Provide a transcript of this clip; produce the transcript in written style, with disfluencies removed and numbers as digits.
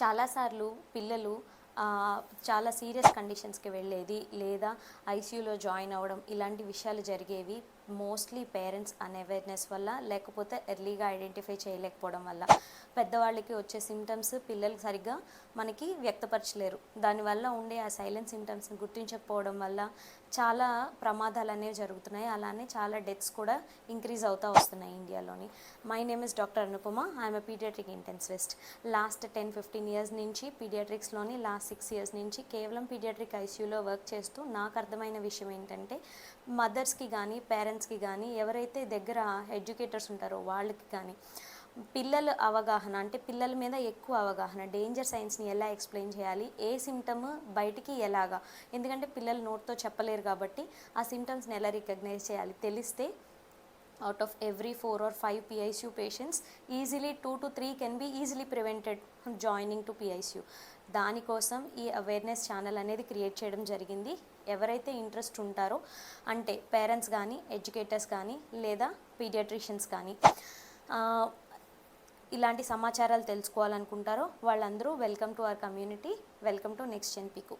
చాలాసార్లు పిల్లలు చాలా సీరియస్ కండిషన్స్కి వెళ్ళేది లేదా ఐసీయూలో జాయిన్ అవ్వడం ఇలాంటి విషయాలు జరిగేవి మోస్ట్లీ పేరెంట్స్ అన్అవేర్నెస్ వల్ల, లేకపోతే ఎర్లీగా ఐడెంటిఫై చేయలేకపోవడం వల్ల. పెద్దవాళ్ళకి వచ్చే సిమ్టమ్స్ పిల్లలు సరిగ్గా మనకి వ్యక్తపరచలేరు. దానివల్ల ఉండే ఆ సైలెంట్ సిమ్టమ్స్ని గుర్తించకపోవడం వల్ల చాలా ప్రమాదాలు అనేవి జరుగుతున్నాయి. అలానే చాలా డెత్స్ కూడా ఇంక్రీజ్ అవుతూ వస్తున్నాయి ఇండియాలోని. My name is doctor Anupama. I'm a pediatric intensivist. Last 10-15 years నుంచి పీడియాట్రిక్స్లోని, లాస్ట్ 6 ఇయర్స్ నుంచి కేవలం పీడియాట్రిక్ ఐసీయూలో వర్క్ చేస్తూ నాకు అర్థమైన విషయం ఏంటంటే, మదర్స్కి కానీ పేరెంట్స్కి కానీ ఎవరైతే దగ్గర ఎడ్యుకేటర్స్ ఉంటారో వాళ్ళకి కానీ పిల్లల అవగాహన, అంటే పిల్లల మీద ఎక్కువ అవగాహన, డేంజర్ సైన్స్ని ఎలా ఎక్స్ప్లెయిన్ చేయాలి, ఏ సిమ్టమ్ బయటికి ఎలాగా, ఎందుకంటే పిల్లలు నోట్తో చెప్పలేరు కాబట్టి ఆ సిమ్టమ్స్ని ఎలా రికగ్నైజ్ చేయాలి తెలిస్తే out of every 4 or 5 PICU patients, easily 2 to 3 can be easily prevented from joining to PICU. దానికోసం ఈ అవేర్నెస్ ఛానల్ అనేది క్రియేట్ చేయడం జరిగింది. ఎవరైతే ఇంట్రెస్ట్ ఉంటారో, అంటే పేరెంట్స్ కానీ, ఎడ్యుకేటర్స్ కానీ, లేదా పీడియాట్రిషియన్స్ కానీ ఇలాంటి సమాచారాలు తెలుసుకోవాలనుకుంటారో వాళ్ళందరూ welcome to our community. Welcome to next gen పికు.